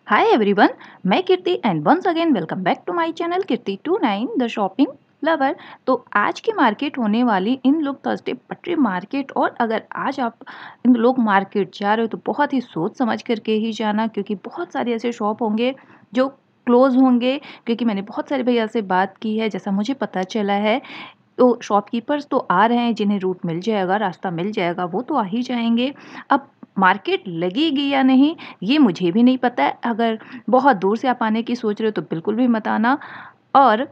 Hi everyone, मैं Kirti and once again welcome back to my channel Kirti 29 the shopping lover. तो आज की market होने वाली इन लोग थर्सडे पटरी मार्केट, और अगर आज आप इन लोग मार्केट जा रहे हो तो बहुत ही सोच समझ करके ही जाना, क्योंकि बहुत सारे ऐसे शॉप होंगे जो क्लोज होंगे। क्योंकि मैंने बहुत सारे भैया से बात की है, जैसा मुझे पता चला है तो शॉपकीपर्स तो आ रहे हैं, जिन्हें रूट मिल जाएगा, रास्ता मिल जाएगा, वो तो आ ही जाएंगे। अब मार्केट लगेगी या नहीं ये मुझे भी नहीं पता है। अगर बहुत दूर से आप आने की सोच रहे हो तो बिल्कुल भी मत आना, और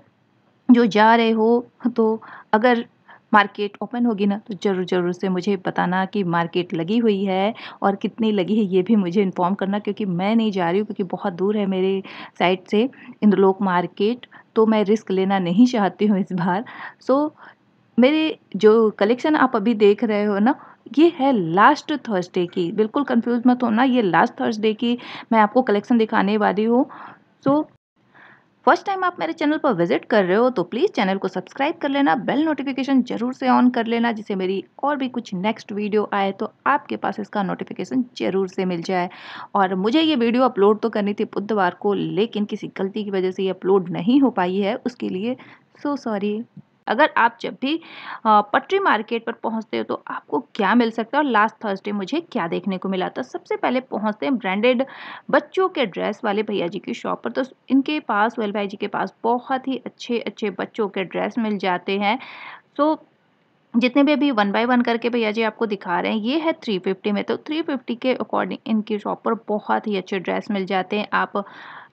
जो जा रहे हो तो अगर मार्केट ओपन होगी ना तो ज़रूर से मुझे बताना कि मार्केट लगी हुई है और कितनी लगी है, ये भी मुझे इन्फॉर्म करना, क्योंकि मैं नहीं जा रही हूँ, क्योंकि बहुत दूर है मेरे साइड से इंद्रलोक मार्केट, तो मैं रिस्क लेना नहीं चाहती हूँ इस बार। सो मेरे जो कलेक्शन आप अभी देख रहे हो ना, ये है लास्ट थर्सडे की, बिल्कुल कंफ्यूज मत होना, ये लास्ट थर्सडे की मैं आपको कलेक्शन दिखाने वाली हूँ। सो फर्स्ट टाइम आप मेरे चैनल पर विजिट कर रहे हो तो प्लीज़ चैनल को सब्सक्राइब कर लेना, बेल नोटिफिकेशन जरूर से ऑन कर लेना, जिससे मेरी और भी कुछ नेक्स्ट वीडियो आए तो आपके पास इसका नोटिफिकेशन जरूर से मिल जाए। और मुझे ये वीडियो अपलोड तो करनी थी बुधवार को, लेकिन किसी गलती की वजह से ये अपलोड नहीं हो पाई है, उसके लिए सो सॉरी। अगर आप जब भी पटरी मार्केट पर पहुंचते हो तो आपको क्या मिल सकता है, और लास्ट थर्सडे मुझे क्या देखने को मिला था। सबसे पहले पहुंचते हैं ब्रांडेड बच्चों के ड्रेस वाले भैया जी की शॉप पर। तो इनके पास, वेल भाई जी के पास बहुत ही अच्छे अच्छे बच्चों के ड्रेस मिल जाते हैं। सो जितने भी अभी वन बाय वन करके भैया जी आपको दिखा रहे हैं, ये है 350 में। तो 350 के अकॉर्डिंग इनकी शॉप पर बहुत ही अच्छे ड्रेस मिल जाते हैं। आप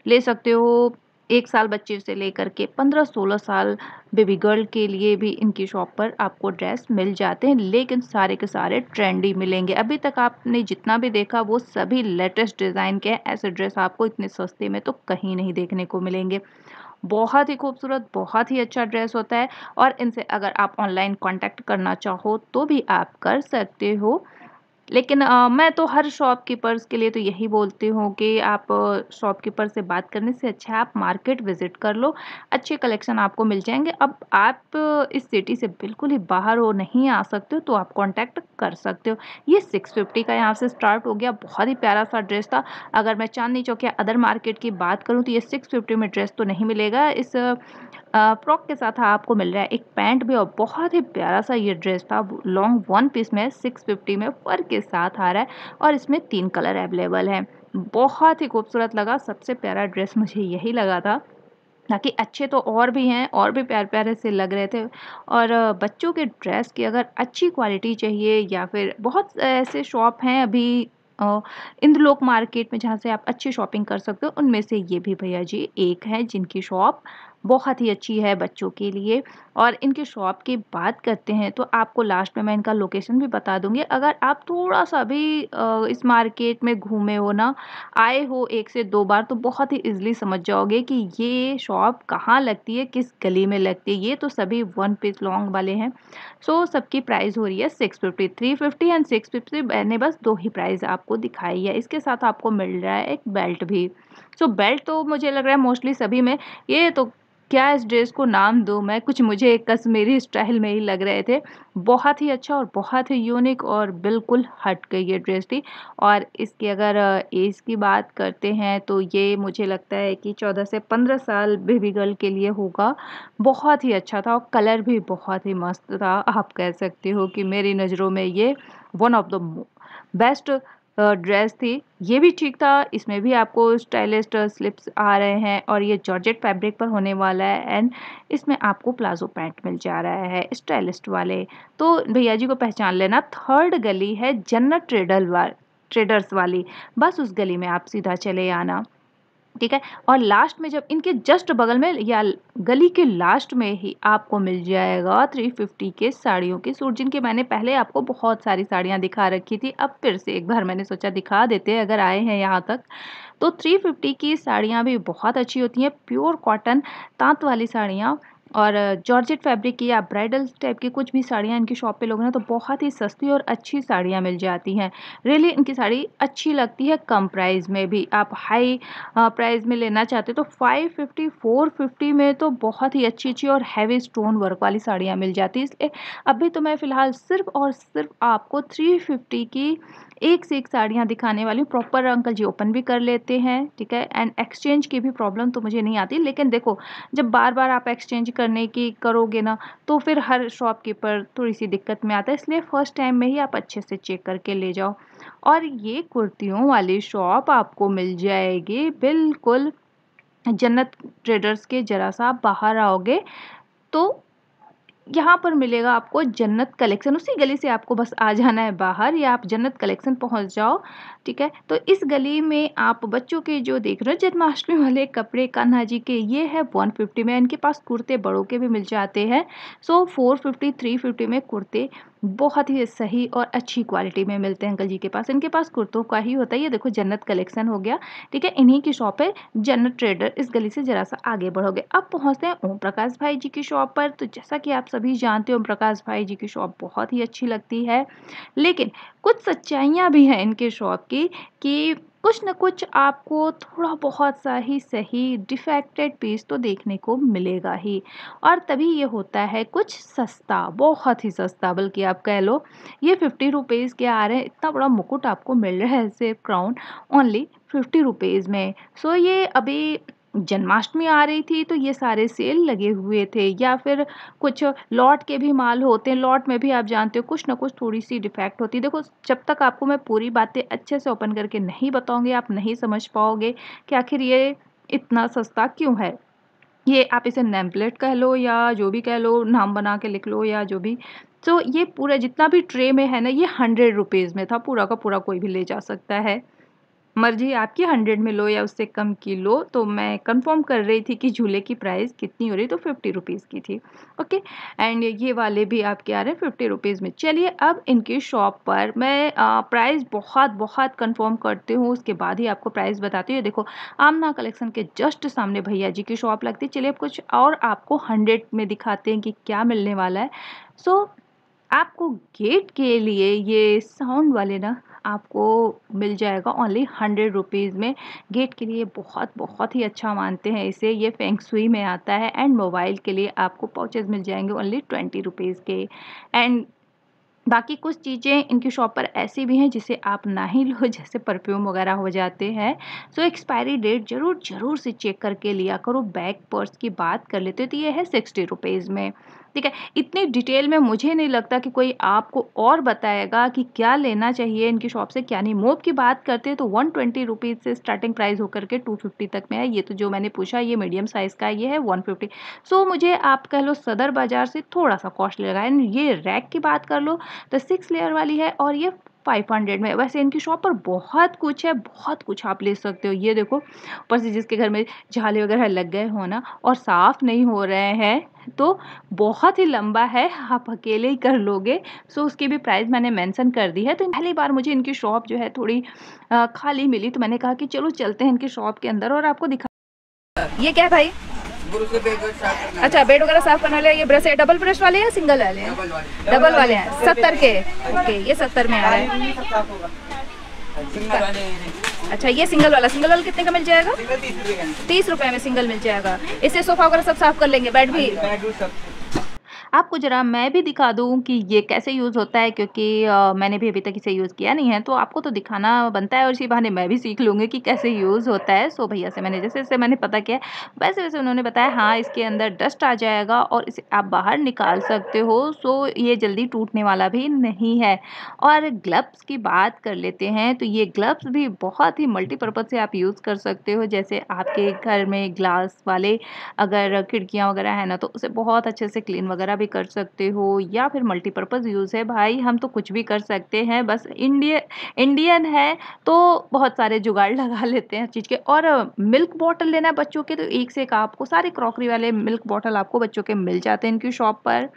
ले सकते हो 1 साल बच्चे से लेकर के 15-16 साल बेबी गर्ल के लिए भी इनकी शॉप पर आपको ड्रेस मिल जाते हैं, लेकिन सारे के सारे ट्रेंडी मिलेंगे। अभी तक आपने जितना भी देखा वो सभी लेटेस्ट डिज़ाइन के हैं। ऐसे ड्रेस आपको इतने सस्ते में तो कहीं नहीं देखने को मिलेंगे। बहुत ही खूबसूरत, बहुत ही अच्छा ड्रेस होता है, और इनसे अगर आप ऑनलाइन कांटेक्ट करना चाहो तो भी आप कर सकते हो। लेकिन मैं तो हर शॉपकीपर्स के लिए तो यही बोलती हूँ कि आप शॉपकीपर से बात करने से अच्छा है आप मार्केट विज़िट कर लो, अच्छे कलेक्शन आपको मिल जाएँगे। अब आप इस सिटी से बिल्कुल ही बाहर हो, नहीं आ सकते हो, तो आप कॉन्टैक्ट कर सकते हो। ये 650 का यहाँ से स्टार्ट हो गया, बहुत ही प्यारा-सा ड्रेस था। अगर मैं चांदनी चौक या अदर मार्केट की बात करूँ तो ये 650 में ड्रेस तो नहीं मिलेगा। इस फ्रॉक के साथ आपको मिल रहा है एक पैंट भी, और बहुत ही प्यारा सा ये ड्रेस था, लॉन्ग वन पीस में 650 में फर के साथ आ रहा है, और इसमें 3 कलर अवेलेबल हैं। बहुत ही खूबसूरत लगा, सबसे प्यारा ड्रेस मुझे यही लगा था। बाकी अच्छे तो और भी हैं, और भी प्यारे-प्यारे से लग रहे थे। और बच्चों के ड्रेस की अगर अच्छी क्वालिटी चाहिए, या फिर बहुत ऐसे शॉप हैं अभी इंद्रलोक मार्केट में जहाँ से आप अच्छी शॉपिंग कर सकते हो, उनमें से ये भी भैया जी एक हैं जिनकी शॉप बहुत ही अच्छी है बच्चों के लिए। और इनकी शॉप की बात करते हैं तो आपको लास्ट में मैं इनका लोकेशन भी बता दूँगी। अगर आप थोड़ा-सा भी इस मार्केट में घूमे हो ना, आए हो 1 से 2 बार, तो बहुत ही ईज़िली समझ जाओगे कि ये शॉप कहाँ लगती है, किस गली में लगती है। ये तो सभी वन पीस लॉन्ग वाले हैं। सो सबकी प्राइस हो रही है 650, 350 एंड 650। मैंने बस 2 ही प्राइस आपको दिखाई है। इसके साथ आपको मिल रहा है एक बेल्ट भी। सो बेल्ट तो मुझे लग रहा है मोस्टली सभी में, ये तो क्या इस ड्रेस को नाम दूँ मैं, कुछ मुझे कश्मीरी स्टाइल में ही लग रहे थे। बहुत ही अच्छा और बहुत ही यूनिक और बिल्कुल हट के ये ड्रेस थी। और इसकी अगर ऐज की बात करते हैं तो ये मुझे लगता है कि 14 से 15 साल बेबी गर्ल के लिए होगा। बहुत ही अच्छा था, और कलर भी बहुत ही मस्त था। आप कह सकते हो कि मेरी नज़रों में ये one of the best dress थी। ये भी ठीक था, इसमें भी आपको स्टाइलिश स्लिप्स आ रहे हैं, और ये जॉर्जेट फैब्रिक पर होने वाला है, एंड इसमें आपको प्लाजो पैंट मिल जा रहा है स्टाइलिस्ट वाले। तो भैया जी को पहचान लेना, थर्ड गली है जन्नत ट्रेडर्स वाली, बस उस गली में आप सीधा चले आना, ठीक है। और लास्ट में जब इनके जस्ट बगल में या गली के लास्ट में ही आपको मिल जाएगा 350 के साड़ियों के सूट, जिनके मैंने पहले आपको बहुत सारी साड़ियाँ दिखा रखी थी। अब फिर से एक बार मैंने सोचा दिखा देते हैं, अगर आए हैं यहाँ तक। तो 350 की साड़ियाँ भी बहुत अच्छी होती हैं, प्योर कॉटन ताँत वाली साड़ियाँ। और जॉर्जेट फैब्रिक की या ब्राइडल टाइप की कुछ भी साड़ियाँ इनकी शॉप पे लोगे ना, तो बहुत ही सस्ती और अच्छी साड़ियाँ मिल जाती हैं। रियली इनकी साड़ी अच्छी लगती है, कम प्राइस में भी। आप हाई प्राइस में लेना चाहते हो तो 550 450 में तो बहुत ही अच्छी-अच्छी और हैवी स्टोन वर्क वाली साड़ियाँ मिल जाती हैं। इसलिए अभी तो मैं फ़िलहाल सिर्फ़ और सिर्फ़ आपको 350 की एक से एक साड़ियाँ दिखाने वाली हूँ, प्रॉपर अंकल जी ओपन भी कर लेते हैं, ठीक है। एंड एक्सचेंज की भी प्रॉब्लम तो मुझे नहीं आती, लेकिन देखो जब बार-बार आप एक्सचेंज करने की करोगे ना, तो फिर हर शॉपकीपर थोड़ी-सी दिक्कत में आता है, इसलिए फर्स्ट टाइम में ही आप अच्छे से चेक करके ले जाओ। और ये कुर्तियों वाली शॉप आपको मिल जाएगी बिल्कुल जन्नत ट्रेडर्स के, ज़रा-सा आप बाहर आओगे तो यहाँ पर मिलेगा आपको जन्नत कलेक्शन। उसी गली से आपको बस आ जाना है बाहर, या आप जन्नत कलेक्शन पहुँच जाओ, ठीक है। तो इस गली में आप बच्चों के जो देख रहे हो जन्माष्टमी वाले कपड़े कान्हा जी के, ये है 150 में। इनके पास कुर्ते बड़ों के भी मिल जाते हैं। सो 450 350 में कुर्ते बहुत ही सही और अच्छी क्वालिटी में मिलते हैं अंकल जी के पास। इनके पास कुर्तों का ही होता है। ये देखो जन्नत कलेक्शन हो गया, ठीक है। इन्हीं की शॉप है जन्नत ट्रेडर। इस गली से जरा सा आगे बढ़ोगे, अब पहुंचते हैं ओम प्रकाश भाई जी की शॉप पर। तो जैसा कि आप सभी जानते हो, ओम प्रकाश भाई जी की शॉप बहुत ही अच्छी लगती है, लेकिन कुछ सच्चाइयाँ भी हैं इनके शॉप की, कि कुछ न कुछ आपको थोड़ा बहुत सा ही सही डिफेक्टेड पीस तो देखने को मिलेगा ही, और तभी ये होता है कुछ सस्ता, बहुत ही सस्ता, बल्कि आप कह लो ये 50 रुपीज़ के आ रहे हैं। इतना बड़ा मुकुट आपको मिल रहा है सिर्फ क्राउन ओनली 50 रुपीज़ में। सो ये अभी जन्माष्टमी आ रही थी तो ये सारे सेल लगे हुए थे, या फिर कुछ लॉट के भी माल होते हैं। लॉट में भी आप जानते हो कुछ ना कुछ थोड़ी-सी डिफेक्ट होती है। देखो जब तक आपको मैं पूरी बातें अच्छे से ओपन करके नहीं बताऊँगी, आप नहीं समझ पाओगे कि आखिर ये इतना सस्ता क्यों है। ये आप इसे नेम प्लेट कह लो या जो भी कह लो, नाम बना के लिख लो या जो भी। तो ये पूरा जितना भी ट्रे में है ना, ये 100 रुपीज़ में था, पूरा का पूरा कोई भी ले जा सकता है। मर्ज़ी आपकी 100 में लो या उससे कम की लो। तो मैं कंफ़र्म कर रही थी कि झूले की प्राइस कितनी हो रही, तो 50 रुपीज़ की थी। ओके। एंड ये वाले भी आपके आ रहे हैं 50 रुपीज़ में। चलिए अब इनकी शॉप पर मैं प्राइस बहुत कंफ़र्म करती हूँ, उसके बाद ही आपको प्राइस बताती हूँ। ये देखो आमना कलेक्शन के जस्ट सामने भैया जी की शॉप लगती है। चलिए अब कुछ और आपको 100 में दिखाते हैं कि क्या मिलने वाला है। सो आपको गेट के लिए ये साउंड वाले ना आपको मिल जाएगा ओनली 100 रुपीज़ में। गेट के लिए बहुत ही अच्छा मानते हैं इसे, ये फेंग शुई में आता है। एंड मोबाइल के लिए आपको पाउचेज़ मिल जाएंगे ओनली 20 रुपीज़ के। एंड बाकी कुछ चीज़ें इनकी शॉप पर ऐसी भी हैं जिसे आप ना ही लो, जैसे परफ्यूम वगैरह हो जाते हैं। सो एक्सपायरी डेट ज़रूर से चेक करके लिया करो। बैग पर्स की बात कर लेते हो तो ये है 60 रुपीज़ में, ठीक है। इतनी डिटेल में मुझे नहीं लगता कि कोई आपको और बताएगा कि क्या लेना चाहिए इनकी शॉप से क्या नहीं। मोब की बात करते हैं तो 120 रुपीज़ से स्टार्टिंग प्राइस होकर के 250 तक में है। ये तो जो मैंने पूछा ये मीडियम साइज़ का है, ये है 150। सो मुझे आप कह लो सदर बाज़ार से थोड़ा-सा कॉस्टली लगा। एंड ये रैक की बात कर लो तो 6 लेयर वाली है और ये 500 में। वैसे इनकी शॉप पर बहुत कुछ है, बहुत कुछ आप ले सकते हो। ये देखो ऊपर से जिसके घर में झाले वगैरह लग गए हो ना और साफ़ नहीं हो रहे हैं, तो बहुत ही लंबा है, आप अकेले ही कर लोगे। सो उसकी भी प्राइस मैंने मेंशन कर दी है। तो पहली बार मुझे इनकी शॉप जो है थोड़ी खाली मिली, तो मैंने कहा कि चलो चलते हैं इनकी शॉप के अंदर और आपको दिखा। ये क्या है भाई? अच्छा, बेड वगैरह साफ करने वाले ये ब्रश है। डबल ब्रश वाले हैं सिंगल वाले हैं? डबल वाले हैं 70 के। ओके, ये 70 में आ रहा है। अच्छा, ये सिंगल वाला कितने का मिल जाएगा? 30 रुपए में सिंगल मिल जाएगा। इससे सोफा वगैरह सब साफ कर लेंगे, बेड भी। आपको ज़रा मैं भी दिखा दूँ कि ये कैसे यूज़ होता है, क्योंकि मैंने भी अभी तक इसे यूज़ किया नहीं है, तो आपको तो दिखाना बनता है और इसी बहाने मैं भी सीख लूँगी कि कैसे यूज़ होता है। सो भैया से मैंने जैसे-जैसे मैंने पता किया, वैसे-वैसे उन्होंने बताया हाँ, इसके अंदर डस्ट आ जाएगा और इसे आप बाहर निकाल सकते हो। सो ये जल्दी टूटने वाला भी नहीं है। और ग्लव्स की बात कर लेते हैं, तो ये ग्लव्स भी बहुत ही मल्टीपर्पज़ से आप यूज़ कर सकते हो। जैसे आपके घर में ग्लास वाले अगर खिड़कियाँ वगैरह है ना, तो उसे बहुत अच्छे से क्लीन वगैरह भी कर सकते हो, या फिर मल्टीपर्पज़ यूज़ है भाई, हम तो कुछ भी कर सकते हैं। बस इंडियन है तो बहुत सारे जुगाड़ लगा लेते हैं चीज़ के। और मिल्क बॉटल लेना है बच्चों के, तो एक से एक आपको सारे क्रॉकरी वाले मिल्क बॉटल आपको बच्चों के मिल जाते हैं इनकी शॉप पर।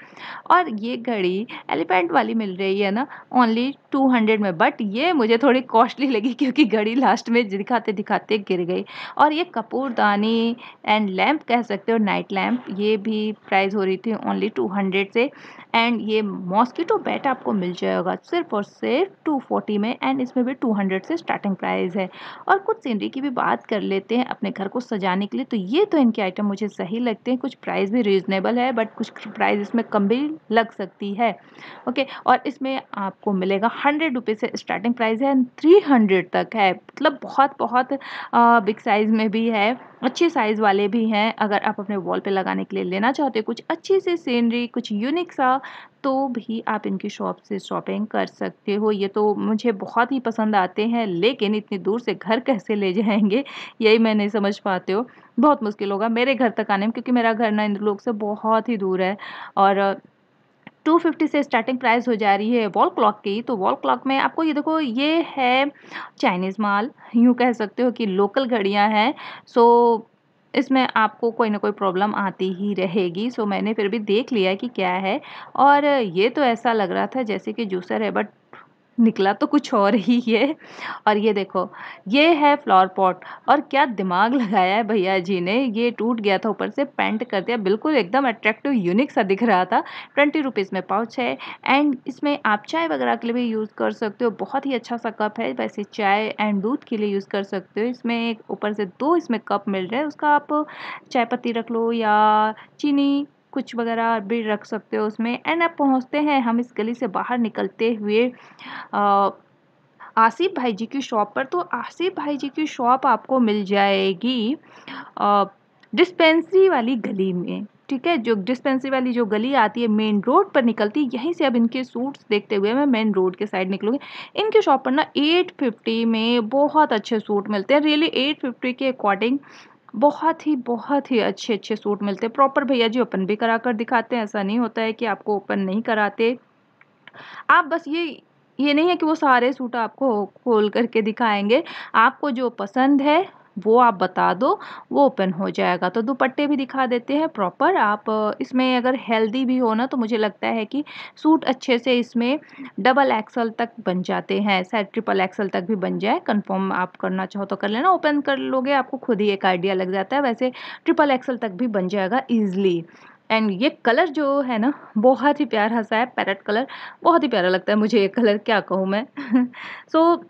और ये घड़ी एलिफेंट वाली मिल रही है ना ओनली 200 में, बट ये मुझे थोड़ी कॉस्टली लगी क्योंकि घड़ी लास्ट में दिखाते-दिखाते गिर गई। और ये कपूरदानी एंड लैंप कह सकते हो, नाइट लैंप, ये भी प्राइस हो रही थी ओनली 200 से। एंड ये मॉस्किटो बैट आपको मिल जाएगा सिर्फ और सिर्फ 240 में, एंड इसमें भी 200 से स्टार्टिंग प्राइस है। और कुछ सीनरी की भी बात कर लेते हैं अपने घर को सजाने के लिए, तो ये तो इनके आइटम मुझे सही लगते हैं, कुछ प्राइस भी रीजनेबल है, बट कुछ प्राइस इसमें कम भी लग सकती है। ओके, और इसमें आपको मिलेगा 100 रुपीज़ से स्टार्टिंग प्राइस है, 300 तक है, मतलब बहुत बहुत बिग साइज़ में भी है, अच्छे साइज़ वाले भी हैं। अगर आप अपने वॉल पे लगाने के लिए लेना चाहते हो कुछ अच्छी सी सीनरी, कुछ यूनिक सा, तो भी आप इनकी शॉप से शॉपिंग कर सकते हो। ये तो मुझे बहुत ही पसंद आते हैं, लेकिन इतनी दूर से घर कैसे ले जाएँगे, यही मैं नहीं समझ पाती हूँ। बहुत मुश्किल होगा मेरे घर तक आने में, क्योंकि मेरा घर ना इन लोग से बहुत ही दूर है। और 250 से स्टार्टिंग प्राइस हो जा रही है वॉल क्लॉक की। तो वॉल क्लॉक में आपको ये देखो, ये है चाइनीज़ माल, यूँ कह सकते हो कि लोकल घड़ियाँ हैं। सो इसमें आपको कोई ना कोई प्रॉब्लम आती ही रहेगी। सो मैंने फिर भी देख लिया कि क्या है, और ये तो ऐसा लग रहा था जैसे कि जूसर है, बट निकला तो कुछ और ही है। और ये देखो, ये है फ्लावर पॉट, और क्या दिमाग लगाया है भैया जी ने, ये टूट गया था ऊपर से, पेंट कर दिया, बिल्कुल एकदम अट्रैक्टिव यूनिक सा दिख रहा था। 20 रुपीज़ में पाउच है, एंड इसमें आप चाय वगैरह के लिए भी यूज़ कर सकते हो। बहुत ही अच्छा सा कप है, वैसे चाय एंड दूध के लिए यूज़ कर सकते हो। इसमें एक ऊपर से 2 इसमें कप मिल रहे हैं, उसका आप चाय पत्ती रख लो या चीनी कुछ वगैरह भी रख सकते हो उसमें। एंड अब पहुँचते हैं हम इस गली से बाहर निकलते हुए अ, आसिफ भाई जी की शॉप पर। तो आसिफ भाई जी की शॉप आपको मिल जाएगी अ, डिस्पेंसरी वाली गली में, ठीक है? जो डिस्पेंसरी वाली जो गली आती है मेन रोड पर निकलती है, यहीं से अब इनके सूट्स देखते हुए मैं मेन रोड के साइड निकलूँगी। इनके शॉप पर ना 850 में बहुत अच्छे सूट मिलते हैं, रियली 850 के अकॉर्डिंग बहुत ही अच्छे-अच्छे सूट मिलते हैं। प्रॉपर भैया जी ओपन भी करा कर दिखाते हैं, ऐसा नहीं होता है कि आपको ओपन नहीं कराते। आप बस ये नहीं है कि वो सारे सूट आपको खोल करके दिखाएँगे, आपको जो पसंद है वो आप बता दो, वो ओपन हो जाएगा। तो दुपट्टे भी दिखा देते हैं प्रॉपर। आप इसमें अगर हेल्दी भी हो ना, तो मुझे लगता है कि सूट अच्छे से इसमें डबल एक्सल तक बन जाते हैं, शायद ट्रिपल एक्सल तक भी बन जाए, कन्फर्म आप करना चाहो तो कर लेना। ओपन कर लोगे आपको खुद ही एक आइडिया लग जाता है, वैसे ट्रिपल एक्सल तक भी बन जाएगा ईज़िली। एंड ये कलर जो है ना, बहुत ही प्यारा सा है, पैरेट कलर, बहुत ही प्यारा लगता है मुझे ये कलर, क्या कहूँ मैं। सो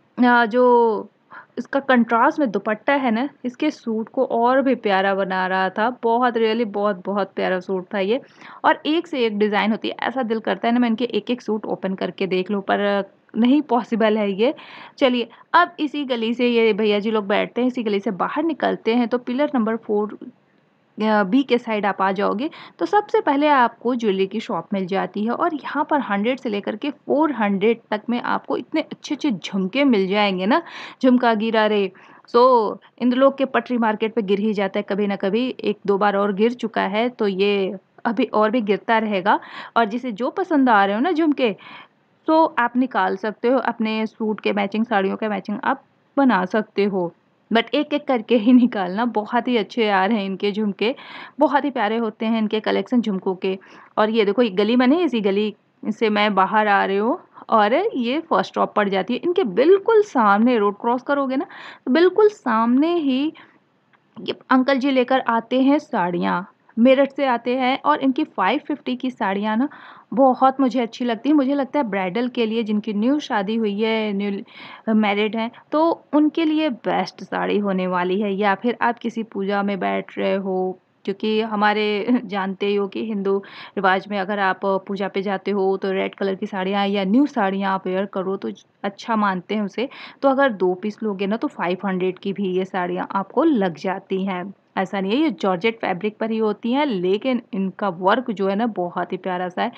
जो इसका कंट्रास्ट में दुपट्टा है ना, इसके सूट को और भी प्यारा बना रहा था। बहुत रियली बहुत प्यारा सूट था ये, और एक से एक डिज़ाइन होती है। ऐसा दिल करता है ना मैं इनके एक-एक सूट ओपन करके देख लूँ, पर नहीं पॉसिबल है ये। चलिए, अब इसी गली से ये भैया जी लोग बैठते हैं, इसी गली से बाहर निकलते हैं, तो पिलर नंबर 4 बी के साइड आप आ जाओगे, तो सबसे पहले आपको ज्वेलरी की शॉप मिल जाती है, और यहाँ पर 100 से लेकर के 400 तक में आपको इतने अच्छे-अच्छे झुमके मिल जाएँगे ना, झुमका गिरा रे। सो इन लोग के पटरी मार्केट पे गिर ही जाता है कभी ना कभी, 1-2 बार और गिर चुका है, तो ये अभी और भी गिरता रहेगा। और जिसे जो पसंद आ रहे हो ना झुमके, तो आप निकाल सकते हो, अपने सूट के मैचिंग, साड़ियों के मैचिंग आप बना सकते हो। बट एक-एक करके ही निकालना, बहुत ही अच्छे आ रहे हैं इनके झुमके, बहुत ही प्यारे होते हैं इनके कलेक्शन झुमकों के। और ये देखो, एक गली बनी है, इसी गली से मैं बाहर आ रही हूँ, और ये फर्स्ट स्टॉप पड़ जाती है। इनके बिल्कुल सामने रोड क्रॉस करोगे ना, तो बिल्कुल सामने ही ये अंकल जी लेकर आते हैं साड़ियाँ, मेरठ से आते हैं, और इनकी 550 की साड़ियाँ ना बहुत मुझे अच्छी लगती हैं। मुझे लगता है ब्राइडल के लिए, जिनकी न्यू शादी हुई है, न्यू मैरिड हैं, तो उनके लिए बेस्ट साड़ी होने वाली है। या फिर आप किसी पूजा में बैठ रहे हो, क्योंकि हमारे जानते ही हो कि हिंदू रिवाज में अगर आप पूजा पे जाते हो, तो रेड कलर की साड़ियाँ या न्यू साड़ियाँ आप वेयर करो तो अच्छा मानते हैं उसे। तो अगर 2 पीस लोगे ना, तो 500 की भी ये साड़ियाँ आपको लग जाती हैं। ऐसा नहीं है, ये जॉर्जेट फैब्रिक पर ही होती हैं, लेकिन इनका वर्क जो है ना, बहुत ही प्यारा-सा है।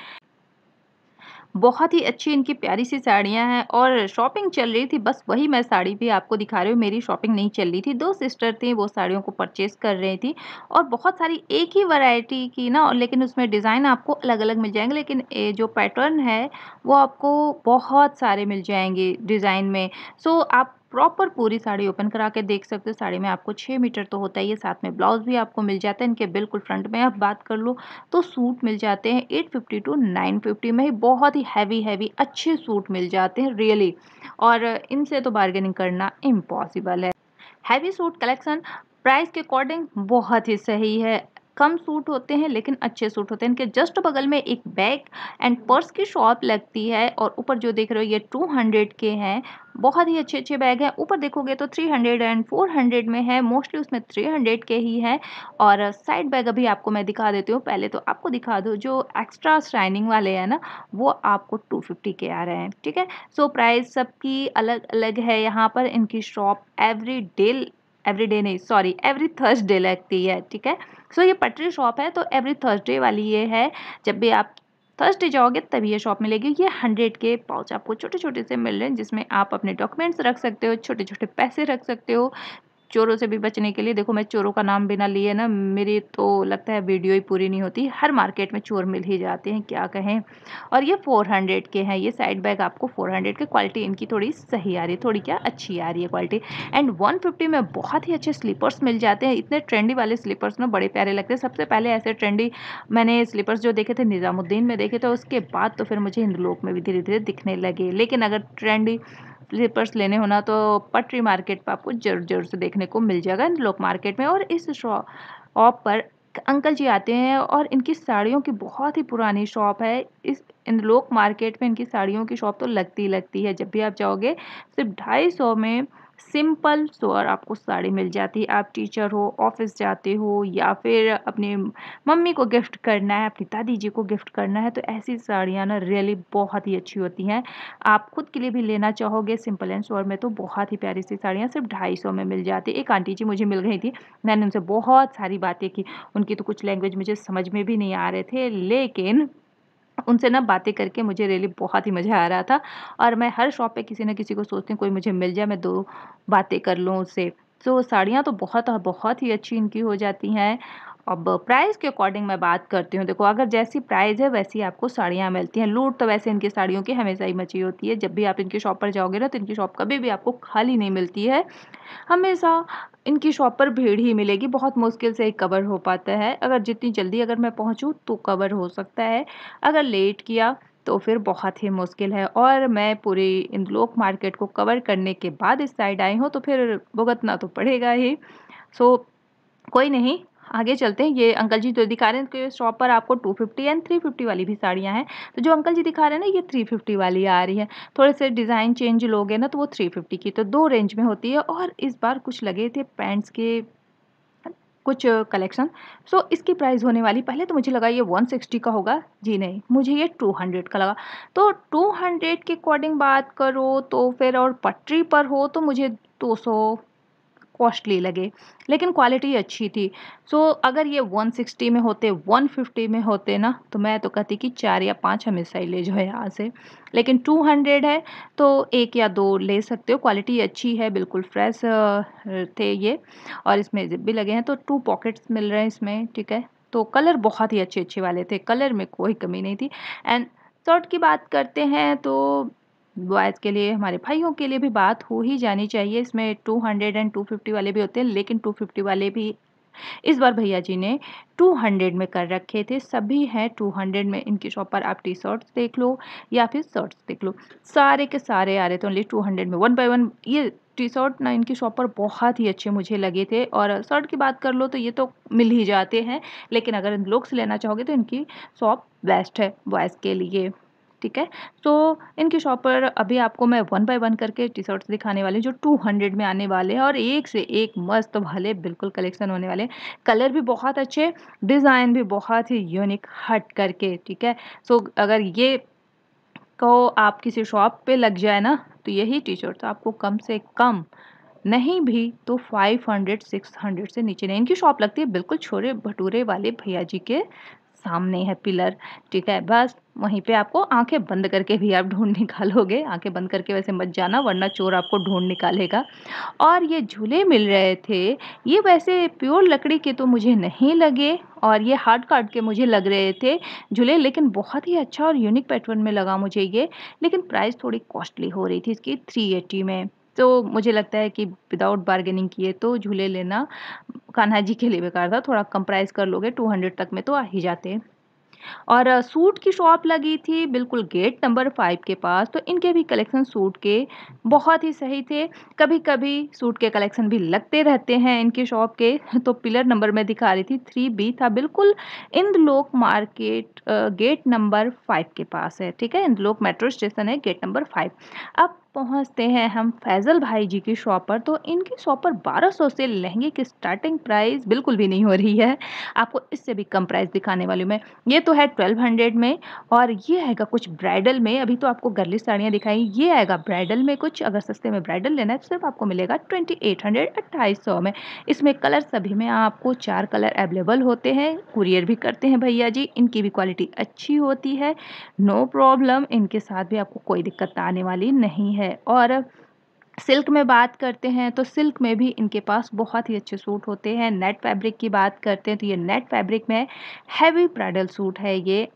बहुत ही अच्छी इनकी प्यारी-सी साड़ियाँ हैं, और शॉपिंग चल रही थी, बस वही मैं साड़ी भी आपको दिखा रही हूँ। मेरी शॉपिंग नहीं चल रही थी, 2 सिस्टर थीं, वो साड़ियों को परचेज़ कर रही थी, और बहुत सारी एक ही वैरायटी की ना, और लेकिन उसमें डिज़ाइन आपको अलग-अलग मिल जाएँगे, लेकिन जो पैटर्न है, वो आपको बहुत सारे मिल जाएँगे डिज़ाइन में। सो आप प्रॉपर पूरी साड़ी ओपन करा के देख सकते हो। साड़ी में आपको 6 मीटर तो होता ही है, साथ में ब्लाउज़ भी आपको मिल जाता है। इनके बिल्कुल फ्रंट में आप बात कर लो, तो सूट मिल जाते हैं 850 टू 950 में ही, बहुत ही हैवी अच्छे सूट मिल जाते हैं रियली, और इनसे तो बार्गेनिंग करना इम्पॉसिबल है। हैवी सूट कलेक्शन प्राइस के अकॉर्डिंग बहुत ही सही है। कम सूट होते हैं लेकिन अच्छे सूट होते हैं। इनके जस्ट बगल में एक बैग एंड पर्स की शॉप लगती है और ऊपर जो देख रहे हो ये 200 के हैं। बहुत ही अच्छे-अच्छे बैग हैं। ऊपर देखोगे तो 300 एंड 400 में है, मोस्टली उसमें 300 के ही हैं। और साइड बैग अभी आपको मैं दिखा देती हूँ। पहले तो आपको दिखा दूँ जो एक्स्ट्रा शाइनिंग वाले हैं ना, वो आपको 250 के आ रहे हैं, ठीक है। सो प्राइस सबकी अलग-अलग है यहाँ पर। इनकी शॉप एवरीडे नहीं, सॉरी, एवरी थर्सडे लगती है, ठीक है। सो ये पटरी शॉप है तो एवरी थर्सडे वाली ये है। जब भी आप थर्सडे जाओगे तभी ये शॉप मिलेगी। ये 100 के पाउच आपको छोटे-छोटे से मिल रहे हैं जिसमें आप अपने डॉक्यूमेंट्स रख सकते हो, छोटे-छोटे पैसे रख सकते हो। चोरों से भी बचने के लिए देखो, मैं चोरों का नाम बिना लिए ना मेरी तो लगता है वीडियो ही पूरी नहीं होती। हर मार्केट में चोर मिल ही जाते हैं, क्या कहें। और ये 400 के हैं। ये साइड बैग आपको 400 के, क्वालिटी इनकी थोड़ी सही आ रही है, थोड़ी क्या अच्छी आ रही है क्वालिटी। एंड 150 में बहुत ही अच्छे स्लीपर्स मिल जाते हैं। इतने ट्रेंडी वाले स्लीपर्स ना बड़े प्यारे लगते हैं। सबसे पहले ऐसे ट्रेंडी मैंने स्लीपर्स जो देखे थे निज़ामुद्दीन में देखे थे, उसके बाद तो फिर मुझे हिंदुलोक में भी धीरे-धीरे दिखने लगे। लेकिन अगर ट्रेंडी स्लीपर्स लेने हो ना तो पटरी मार्केट पे आपको ज़रूर से देखने को मिल जाएगा, हिंदुलोक मार्केट में। और इस शॉप पर अंकल जी आते हैं और इनकी साड़ियों की बहुत ही पुरानी शॉप है। इस हिंदुलोक मार्केट में इनकी साड़ियों की शॉप तो लगती ही लगती है। जब भी आप जाओगे सिर्फ 250 में सिंपल सोअर आपको साड़ी मिल जाती है। आप टीचर हो, ऑफिस जाते हो या फिर अपनी मम्मी को गिफ्ट करना है, अपनी दादी जी को गिफ्ट करना है, तो ऐसी साड़ियाँ ना रियली बहुत ही अच्छी होती हैं। आप खुद के लिए भी लेना चाहोगे सिंपल एंड सोअर में तो बहुत ही प्यारी सी साड़ियाँ सिर्फ 250 में मिल जाती है। एक आंटी जी मुझे मिल गई थी, मैंने उनसे बहुत सारी बातें की। उनकी तो कुछ लैंग्वेज मुझे समझ में भी नहीं आ रहे थे, लेकिन उनसे ना बातें करके मुझे रियली बहुत ही मज़ा आ रहा था। और मैं हर शॉप पे किसी न किसी को सोचती हूँ कोई मुझे मिल जाए, मैं 2 बातें कर लूँ उससे। तो साड़ियाँ तो बहुत ही अच्छी इनकी हो जाती हैं। अब प्राइस के अकॉर्डिंग मैं बात करती हूँ, देखो अगर जैसी प्राइस है वैसी आपको साड़ियाँ मिलती हैं। लूट तो वैसे इनकी साड़ियों की हमेशा ही मची होती है। जब भी आप इनकी शॉप पर जाओगे ना तो इनकी शॉप कभी भी आपको खाली नहीं मिलती है। हमेशा इनकी शॉप पर भीड़ ही मिलेगी, बहुत मुश्किल से ही कवर हो पाता है। अगर जितनी जल्दी अगर मैं पहुँचूँ तो कवर हो सकता है, अगर लेट किया तो फिर बहुत ही मुश्किल है। और मैं पूरी इंदलोक मार्केट को कवर करने के बाद इस साइड आई हूँ तो फिर भुगतना तो पड़ेगा ही। सो कोई नहीं, आगे चलते हैं। ये अंकल जी जो दिखा रहे हैं कि शॉप पर आपको 250 एंड 350 वाली भी साड़ियाँ हैं। तो जो अंकल जी दिखा रहे हैं ना ये 350 वाली आ रही है। थोड़े से डिज़ाइन चेंज लोगे ना तो वो 350 की, तो 2 रेंज में होती है। और इस बार कुछ लगे थे पैंट्स के कुछ कलेक्शन। सो इसकी प्राइस होने वाली, पहले तो मुझे लगा ये 160 का होगा, जी नहीं, मुझे ये 200 का लगा। तो 200 के अकॉर्डिंग बात करो तो फिर और पटरी पर हो तो मुझे 200 कॉस्टली लगे, लेकिन क्वालिटी अच्छी थी। सो अगर ये 160 में होते, 150 में होते ना, तो मैं तो कहती कि 4 या 5 हमेशा ही ले जाओ यहाँ से। लेकिन 200 है, तो 1 या 2 ले सकते हो, क्वालिटी अच्छी है, बिल्कुल फ्रेश थे ये। और इसमें ज़िप भी लगे हैं, तो 2 पॉकेट्स मिल रहे हैं इसमें, ठीक है। तो कलर बहुत ही अच्छे-अच्छे वाले थे, कलर में कोई कमी नहीं थी। एंड शर्ट की बात करते हैं तो बॉयज़ के लिए, हमारे भाइयों के लिए भी बात हो ही जानी चाहिए। इसमें 200 एंड 250 वाले भी होते हैं, लेकिन 250 वाले भी इस बार भैया जी ने 200 में कर रखे थे। सभी हैं 200 में। इनकी शॉप पर आप टी-शर्ट्स देख लो या फिर शर्ट्स देख लो, सारे के सारे आ रहे थे ओनली 200 में। 1 बाय 1 ये टी-शर्ट ना इनकी शॉप पर बहुत ही अच्छे मुझे लगे थे। और शर्ट की बात कर लो तो ये तो मिल ही जाते हैं, लेकिन अगर इन लुक्स लेना चाहोगे तो इनकी शॉप बेस्ट है बॉयज़ के लिए, ठीक है। तो इनकी शॉप पर अभी आपको मैं 1 बाय 1 करके टी-शर्ट्स दिखाने वाली हूँ जो 200 में आने वाले हैं। और एक से एक मस्त वाले बिल्कुल कलेक्शन होने वाले हैं। कलर भी बहुत अच्छे, डिज़ाइन भी बहुत ही यूनिक हट करके, ठीक है। सो अगर ये को आप किसी शॉप पे लग जाए ना तो यही टी-शर्ट्स आपको कम से कम नहीं भी तो 500-600 से नीचे नहीं। इनकी शॉप लगती है बिल्कुल छोले भटूरे वाले भैया जी के सामने है पिलर, ठीक है। बस वहीं पे आपको आंखें बंद करके भी आप ढूंढ निकालोगे। आंखें बंद करके वैसे मत जाना वरना चोर आपको ढूंढ निकालेगा। और ये झूले मिल रहे थे, ये वैसे प्योर लकड़ी के तो मुझे नहीं लगे और ये हार्ड काट के मुझे लग रहे थे झूले, लेकिन बहुत ही अच्छा और यूनिक पैटर्न में लगा मुझे ये। लेकिन प्राइस थोड़ी कॉस्टली हो रही थी इसकी 380 में। तो मुझे लगता है कि विदाउट बार्गेनिंग किए तो झूले लेना कान्हा जी के लिए बेकार था। थोड़ा कम प्राइस कर लोगे 200 तक में तो आ ही जाते हैं। और सूट की शॉप लगी थी बिल्कुल गेट नंबर 5 के पास, तो इनके भी कलेक्शन सूट के बहुत ही सही थे। कभी-कभी सूट के कलेक्शन भी लगते रहते हैं इनकी शॉप के, तो पिलर नंबर मैं दिखा रही थी 3B था, बिल्कुल इंदलोक मार्केट गेट नंबर 5 के पास है, ठीक है? इंदलोक मेट्रो स्टेशन है, गेट नंबर 5। अब पहुँचते हैं हम फैज़ल भाई जी की शॉप पर, तो इनकी शॉप पर 1200 से लहंगे की स्टार्टिंग प्राइस बिल्कुल भी नहीं हो रही है। आपको इससे भी कम प्राइस दिखाने वाली हूँ मैं। ये तो है 1200 में, और ये आएगा कुछ ब्राइडल में। अभी तो आपको गर्ली साड़ियाँ दिखाई, ये आएगा ब्राइडल में कुछ। अगर सस्ते में ब्राइडल लेना है तो सिर्फ आपको मिलेगा 2800 2800 में। इसमें कलर सभी में आपको 4 कलर अवेलेबल होते हैं, कुरियर भी करते हैं भैया जी। इनकी भी क्वालिटी अच्छी होती है, नो प्रॉब्लम, इनके साथ भी आपको कोई दिक्कत आने वाली नहीं है। और सिल्क में बात करते हैं तो सिल्क में भी इनके पास बहुत ही अच्छे सूट होते हैं। नेट फैब्रिक की बात करते हैं तो ये नेट फैब्रिक में हैवी ब्राइडल सूट है ये,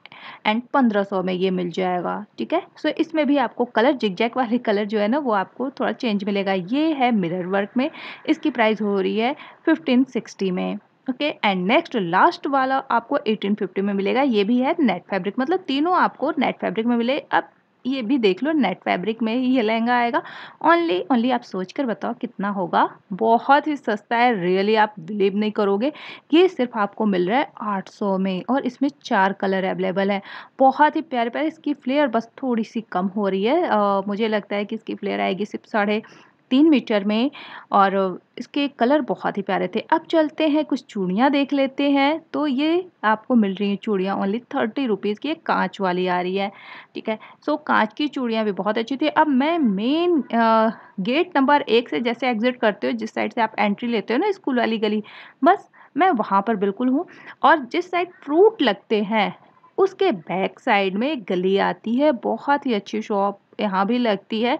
एंड 1500 में ये मिल जाएगा, ठीक है? सो इसमें भी आपको कलर जिगजैग वाले कलर जो है ना, वो आपको थोड़ा चेंज मिलेगा। ये है मिरर वर्क में, इसकी प्राइस हो रही है 1560 में। ओके, एंड नेक्स्ट लास्ट वाला आपको 1850 में मिलेगा। ये भी है नेट फैब्रिक, मतलब तीनों आपको नेट फैब्रिक में मिले। अब ये भी देख लो, नेट फैब्रिक में ही ये लहंगा आएगा। ओनली आप सोच कर बताओ कितना होगा? बहुत ही सस्ता है, रियली आप बिलीव नहीं करोगे। ये सिर्फ आपको मिल रहा है 800 में, और इसमें 4 कलर अवेलेबल है। बहुत ही प्यारे प्यारे। इसकी फ्लेयर बस थोड़ी सी कम हो रही है, मुझे लगता है कि इसकी फ्लेयर आएगी सिर्फ 3.5 मीटर में, और इसके कलर बहुत ही प्यारे थे। अब चलते हैं कुछ चूड़ियाँ देख लेते हैं। तो ये आपको मिल रही हैं चूड़ियाँ ओनली 30 रुपीज़ की, एक कांच वाली आ रही है, ठीक है? सो कांच की चूड़ियाँ भी बहुत अच्छी थी। अब मैं मेन गेट नंबर 1 से जैसे एग्ज़िट करते हो, जिस साइड से आप एंट्री लेते हो ना स्कूल वाली गली, बस मैं वहाँ पर बिल्कुल हूँ। और जिस साइड फ्रूट लगते हैं, उसके बैक साइड में एक गली आती है, बहुत ही अच्छी शॉप यहाँ भी लगती है।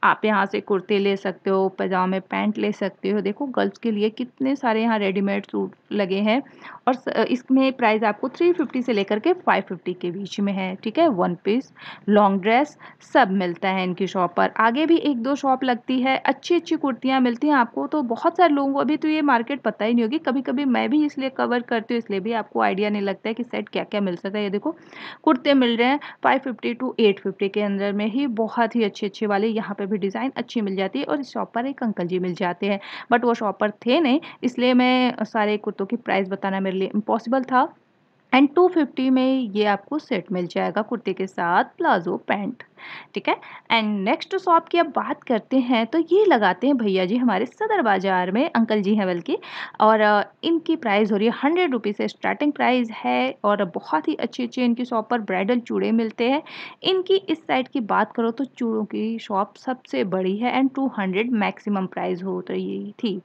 आप यहाँ से कुर्ते ले सकते हो, पजामे पैंट ले सकते हो। देखो गर्ल्स के लिए कितने सारे यहाँ रेडीमेड सूट लगे हैं, और इसमें प्राइस आपको 350 से लेकर के 550 के बीच में है, ठीक है? वन पीस, लॉन्ग ड्रेस सब मिलता है इनकी शॉप पर। आगे भी 1-2 शॉप लगती है, अच्छी-अच्छी कुर्तियाँ मिलती हैं आपको। तो बहुत सारे लोगों को अभी तो ये मार्केट पता ही नहीं होगी। कभी-कभी मैं भी इसलिए कवर करती हूँ, इसलिए भी आपको आइडिया नहीं लगता है कि सेट क्या-क्या मिल सकता है। ये देखो कुर्ते मिल रहे हैं 550 टू 850 के अंदर में ही, बहुत ही अच्छे-अच्छे वाले। यहाँ पे भी डिज़ाइन अच्छी मिल जाती है, और इस शॉप पर एक अंकल जी मिल जाते हैं, बट वो शॉप पर थे नहीं, इसलिए मैं सारे कुर्तों की प्राइस बताना मेरे लिए इम्पॉसिबल था। एंड 250 में ये आपको सेट मिल जाएगा कुर्ते के साथ प्लाजो पैंट, ठीक है? एंड नेक्स्ट शॉप की अब बात करते हैं, तो ये लगाते हैं भैया जी हमारे सदर बाज़ार में, अंकल जी हैं बल्कि। और इनकी प्राइस हो रही है 100 रुपीज़ से स्टार्टिंग प्राइस है, और बहुत ही अच्छे-अच्छे इनकी शॉप पर ब्राइडल चूड़े मिलते हैं। इनकी इस साइड की बात करो तो चूड़ों की शॉप सबसे बड़ी है, एंड 200 मैक्सिमम प्राइस हो रही थी।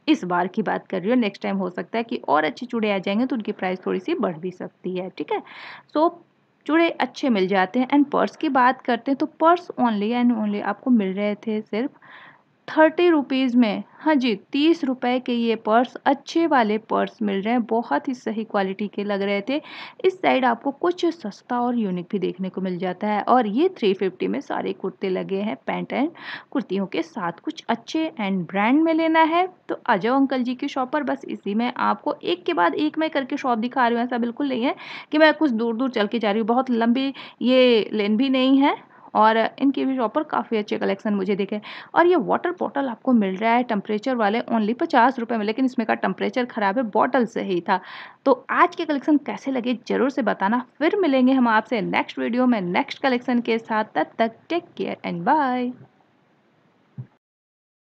इस बार की बात कर रही हूँ, नेक्स्ट टाइम हो सकता है कि और अच्छे चूड़े आ जाएँगे तो उनकी प्राइस थोड़ी-सी बढ़ भी सकती है, ठीक है? सो चूड़े अच्छे मिल जाते हैं। एंड पर्स की बात करते हैं तो पर्स ओनली एंड ओनली आपको मिल रहे थे सिर्फ 30 रुपीज़ में। हाँ जी, 30 रुपए के ये पर्स, अच्छे वाले पर्स मिल रहे हैं, बहुत ही सही क्वालिटी के लग रहे थे। इस साइड आपको कुछ सस्ता और यूनिक भी देखने को मिल जाता है, और ये 350 में सारे कुर्ते लगे हैं, पैंट एंड कुर्तियों के साथ। कुछ अच्छे एंड ब्रांड में लेना है तो आ जाओ अंकल जी की शॉप पर। बस इसी में आपको एक के बाद एक मैं करके शॉप दिखा रही हूँ, ऐसा बिल्कुल नहीं है कि मैं कुछ दूर-दूर चल के जा रही हूँ। बहुत लंबी ये लेन भी नहीं है, और इनकी भी शॉप पर काफ़ी अच्छे कलेक्शन मुझे दिखे। और ये वाटर बॉटल आपको मिल रहा है टेम्परेचर वाले ओनली 50 रुपए में, लेकिन इसमें का टेम्परेचर ख़राब है, बॉटल सही था। तो आज के कलेक्शन कैसे लगे ज़रूर से बताना। फिर मिलेंगे हम आपसे नेक्स्ट वीडियो में नेक्स्ट कलेक्शन के साथ। तब तक टेक केयर एंड बाय।